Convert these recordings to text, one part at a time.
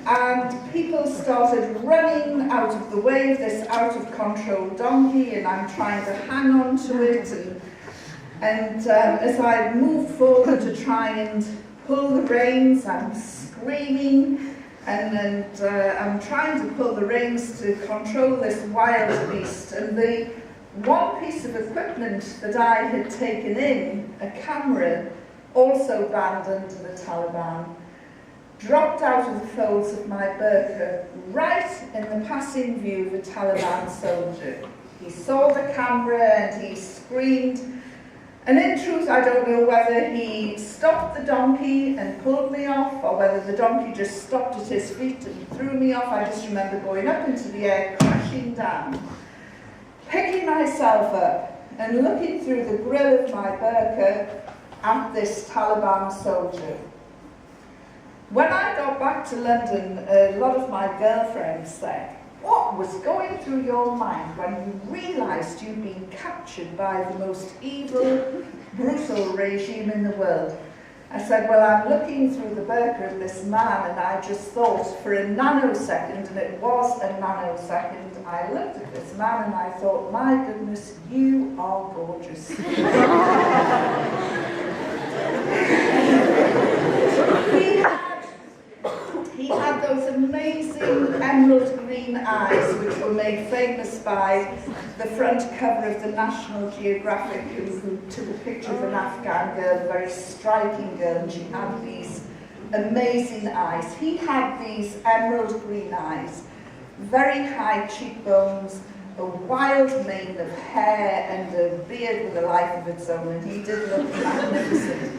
and people started running out of the way of this out-of-control donkey, and I'm trying to hang on to it, and as I moved forward to try and pull the reins, I'm screaming, and I'm trying to pull the reins to control this wild beast, and the one piece of equipment that I had taken in, a camera, also banned under the Taliban, dropped out of the folds of my burqa right in the passing view of a Taliban soldier. He saw the camera and he screamed, and in truth I don't know whether he stopped the donkey and pulled me off, or whether the donkey just stopped at his feet and threw me off. I just remember going up into the air, crashing down, picking myself up and looking through the grill of my burqa at this Taliban soldier. When I got back to London, a lot of my girlfriends said, "What was going through your mind when you realised you'd been captured by the most evil, brutal regime in the world?" I said, "Well, I'm looking through the burqa of this man, and I just thought for a nanosecond, and it was a nanosecond, I looked at this man and I thought, my goodness, you are gorgeous." He had those amazing emerald green eyes, which were made famous by the front cover of the National Geographic, who took a picture of an Afghan girl, a very striking girl, and she had these amazing eyes. He had these emerald green eyes, very high cheekbones, a wild mane of hair, and a beard with a life of its own, and he did look magnificent.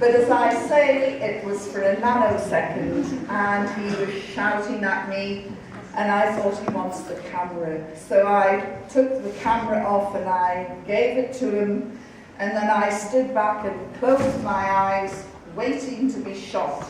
But as I say, it was for a nanosecond, and he was shouting at me, and I thought he wants the camera. So I took the camera off and I gave it to him, and then I stood back and closed my eyes, waiting to be shot.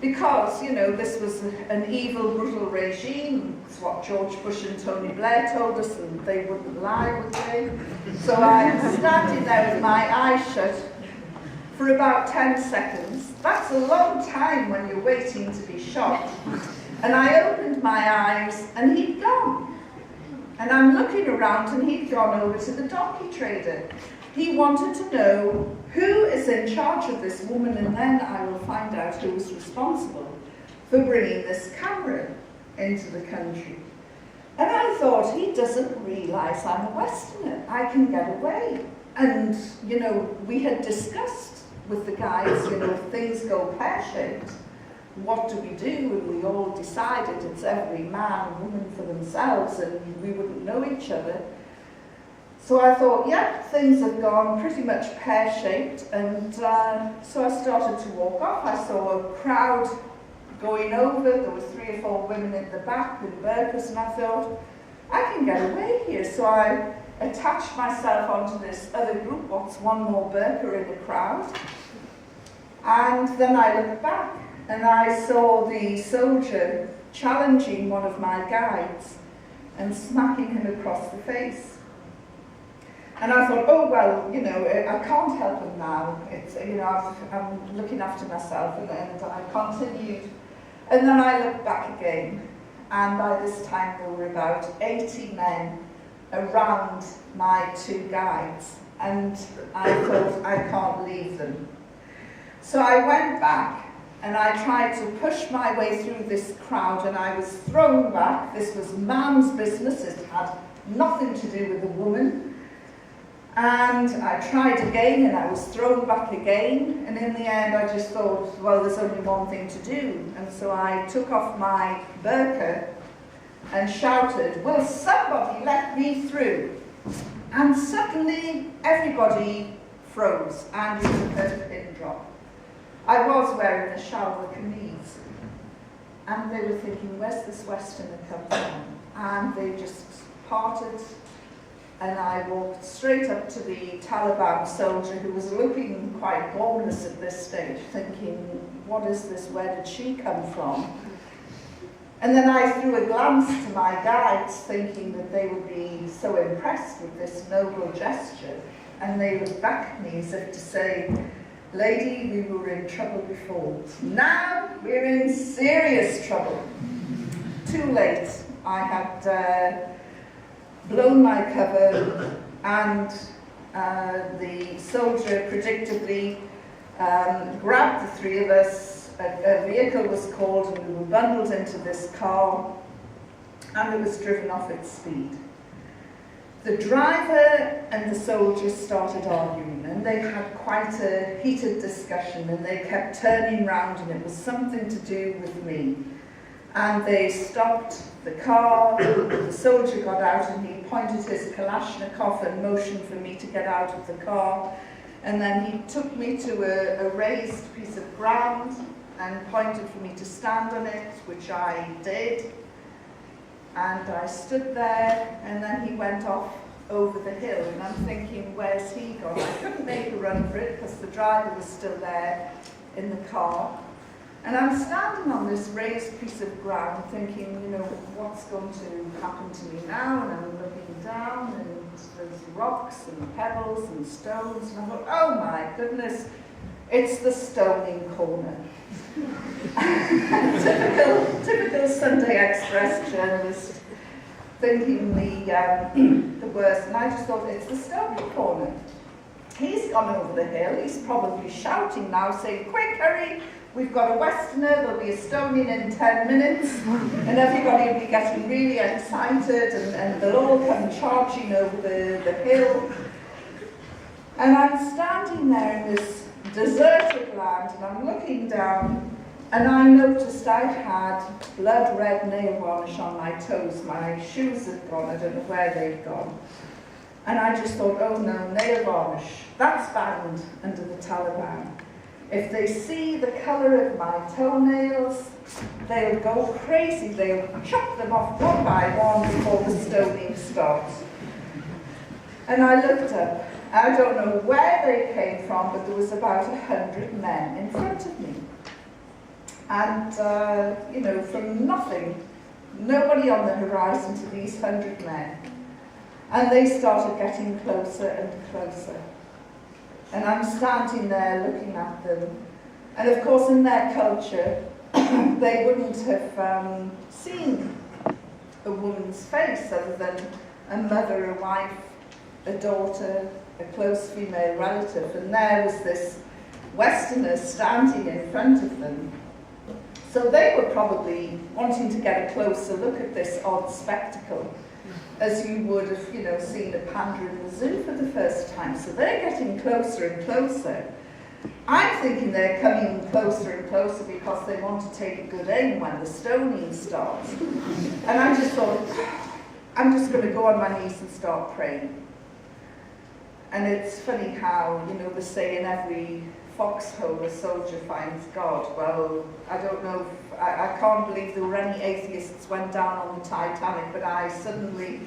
Because, you know, this was an evil, brutal regime. It's what George Bush and Tony Blair told us, and they wouldn't lie, would they? So I'm standing there with my eyes shut for about 10 seconds. That's a long time when you're waiting to be shot. And I opened my eyes and he'd gone. And I'm looking around and he'd gone over to the donkey trader. He wanted to know who is in charge of this woman, and then I will find out who was responsible for bringing this camera into the country. And I thought, he doesn't realise I'm a Westerner. I can get away. And, you know, we had discussed with the guys, you know, if things go pear-shaped, what do we do? And we all decided it's every man and woman for themselves, and we wouldn't know each other. So I thought, yeah, things have gone pretty much pear-shaped, and so I started to walk off. I saw a crowd going over. There were 3 or 4 women in the back with burqas, and I thought, I can get away here. So I attached myself onto this other group. What's one more burqa in the crowd? And then I looked back, and I saw the soldier challenging one of my guides and smacking him across the face. And I thought, oh, well, you know, I can't help him now. It's, you know, I'm looking after myself, and I continued. And then I looked back again, and by this time there were about 80 men around my 2 guides, and I thought, I can't leave them. So I went back, and I tried to push my way through this crowd, and I was thrown back. This was man's business. It had nothing to do with the woman. And I tried again, and I was thrown back again, and in the end I just thought, well, there's only one thing to do. And so I took off my burqa and shouted, will somebody let me through? And suddenly everybody froze, and it was a pin drop. I was wearing a shalwar kameez, and they were thinking, where's this Westerner come from? And they just parted. And I walked straight up to the Taliban soldier, who was looking quite homeless at this stage, thinking, what is this, where did she come from? And then I threw a glance to my guides, thinking that they would be so impressed with this noble gesture. And they looked back at me as if to say, lady, we were in trouble before. Now we're in serious trouble. I had blown my cover, and the soldier predictably grabbed the three of us. A vehicle was called and we were bundled into this car, and it was driven off its speed. The driver and the soldier started arguing, and they had quite a heated discussion, and they kept turning round, and it was something to do with me. And they stopped the car, the soldier got out and he pointed his Kalashnikov and motioned for me to get out of the car. And then he took me to a raised piece of ground and pointed for me to stand on it, which I did. And I stood there, and then he went off over the hill, and I'm thinking, where's he gone? I couldn't make a run for it because the driver was still there in the car. And I'm standing on this raised piece of ground thinking, what's going to happen to me now? And I'm looking down, and there's rocks and pebbles and stones, and I thought, oh my goodness, it's the stoning corner. typical Sunday Express journalist, thinking the worst, and I just thought, it's the stoning corner. He's gone over the hill, he's probably shouting now, saying, quick, hurry, we've got a Westerner, there'll be a stoning in 10 minutes, and everybody will be getting really excited, and they'll all come charging over the hill. And I'm standing there in this deserted land, and I'm looking down, and I noticed I had blood red nail varnish on my toes. My shoes had gone, I don't know where they'd gone. And I just thought, oh no, nail varnish, that's banned under the Taliban. If they see the colour of my toenails, they'll go crazy. They'll chop them off one by one before the stoning starts. And I looked up. I don't know where they came from, but there was about 100 men in front of me. And, from nothing, nobody on the horizon to these 100 men. And they started getting closer and closer. And I'm standing there looking at them. And of course, in their culture, they wouldn't have seen a woman's face other than a mother, a wife, a daughter, a close female relative. And there was this Westerner standing in front of them. So they were probably wanting to get a closer look at this odd spectacle, as you would have, seen a panda in the zoo for the first time. So they're getting closer and closer. I'm thinking they're coming closer and closer because they want to take a good aim when the stoning starts. And I just thought, I'm just going to go on my knees and start praying. And it's funny how, they say in every foxhole a soldier finds God. Well, I don't know, I can't believe there were any atheists went down on the Titanic, but I suddenly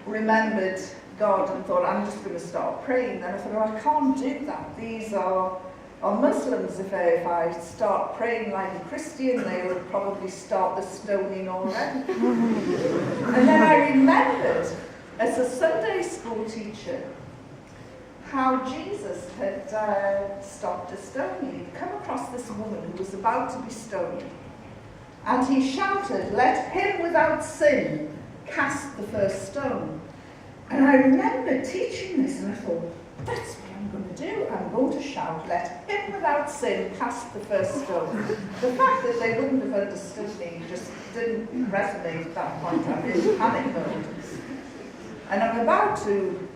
remembered God and thought, I'm just going to start praying. Then I thought, I can't do that. These are Muslims. If I start praying like a Christian, they would probably start the stoning already. And then I remembered, as a Sunday school teacher, how Jesus had stopped a stoning. He'd come across this woman who was about to be stoned, and he shouted, let him without sin cast the first stone. And I remember teaching this, and I thought, that's what I'm going to do. I'm going to shout, let him without sin cast the first stone. The fact that they wouldn't have understood me just didn't resonate at that point. I'm in panic mode. And I'm about to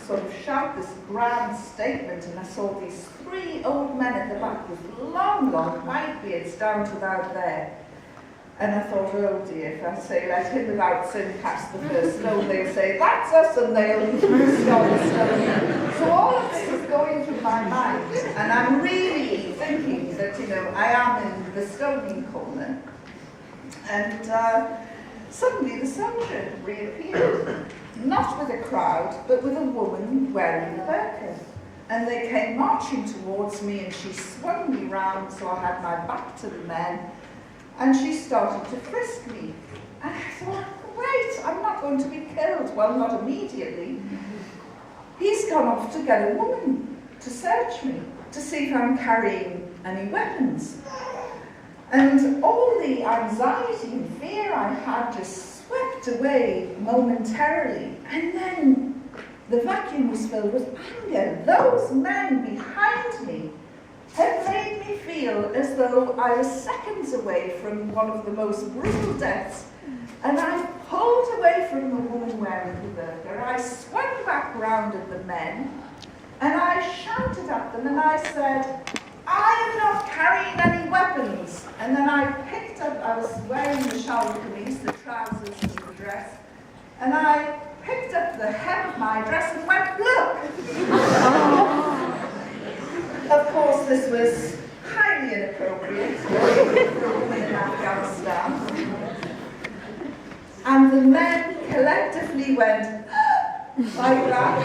sort of shout this grand statement, and I saw these 3 old men at the back with long, long white beards down to about there. And I thought, oh dear, if I say, let him without sin cast the first stone, they'll say, that's us, and they'll start the stone. So all of this is going through my mind, and I'm really thinking that, I am in the stoning corner. And suddenly the soldier reappeared. Not with a crowd, but with a woman wearing a burqa. And they came marching towards me, and she swung me round so I had my back to the men, and she started to frisk me. And I thought, great, I'm not going to be killed. Well, not immediately. He's gone off to get a woman to search me, to see if I'm carrying any weapons. And all the anxiety and fear I had just swept backed away momentarily, and then the vacuum was filled with anger. Those men behind me had made me feel as though I was seconds away from one of the most brutal deaths. And I pulled away from the woman wearing the burqa. I swung back round at the men, and I shouted at them, and I said, I am not carrying any weapons. And then I picked up, I was wearing the shalwar kameez, the trousers and the dress, and I picked up the hem of my dress and went, look! Of course, this was highly inappropriate for a woman in Afghanistan. And the men collectively went, like that,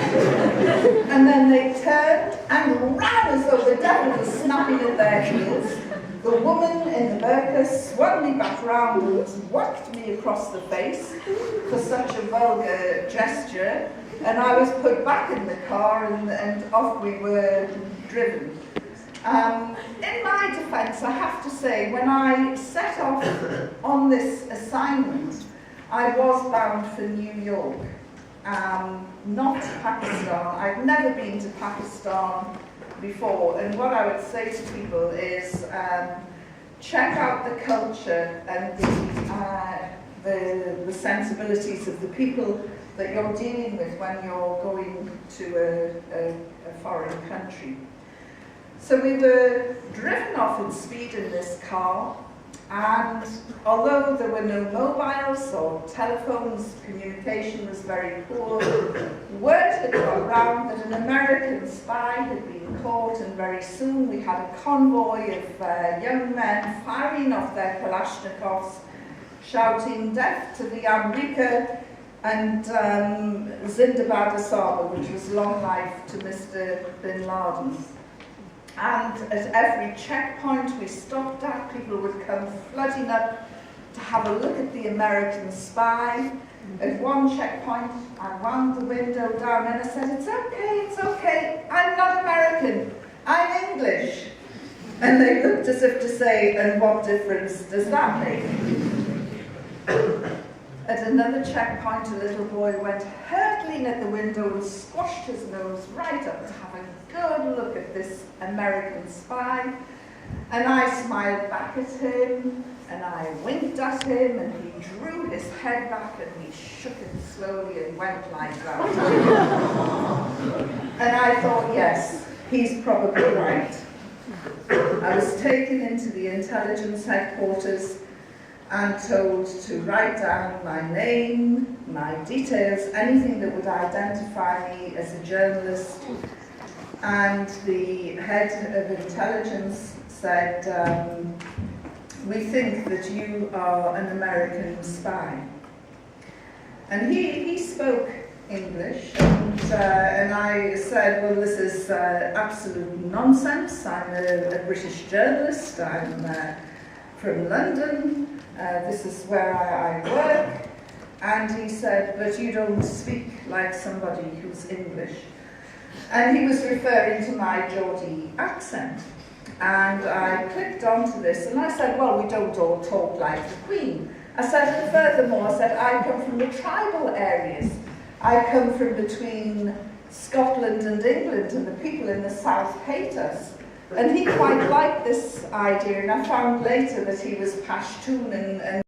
and then they turned and ran as though the devil was snapping at their heels. The woman in the burqa swung me back round and whacked me across the face for such a vulgar gesture, and I was put back in the car and off we were driven. In my defence, I have to say, when I set off on this assignment, I was bound for New York. Not Pakistan. I've never been to Pakistan before, and what I would say to people is check out the culture and the sensibilities of the people that you're dealing with when you're going to a foreign country. So we were driven off at speed in this car, and although there were no mobiles or telephones, communication was very poor, word had got round that an American spy had been caught, and very soon we had a convoy of young men firing off their Kalashnikovs, shouting death to the America and Zindabad Osama, which was long life to Mr. Bin Laden. And at every checkpoint we stopped at, people would come flooding up to have a look at the American spy. At one checkpoint, I wound the window down and I said, it's okay, I'm not American, I'm English. And they looked as if to say, and what difference does that make? At another checkpoint, a little boy went hurtling at the window and squashed his nose right up to have a good look at this American spy. And I smiled back at him, and I winked at him, and he drew his head back and he shook it slowly and went like that. And I thought, yes, he's probably right. I was taken into the intelligence headquarters and told to write down my name, my details, anything that would identify me as a journalist. And the head of intelligence said, we think that you are an American spy. And he spoke English, and I said, well, this is absolute nonsense. I'm a British journalist, I'm from London, this is where I work. And he said, but you don't speak like somebody who's English. And he was referring to my Geordie accent. And I clicked onto this, and I said, well, we don't all talk like the Queen. I said, and furthermore, I said, I come from the tribal areas. I come from between Scotland and England, and the people in the south hate us. And he quite liked this idea, and I found later that he was Pashtun and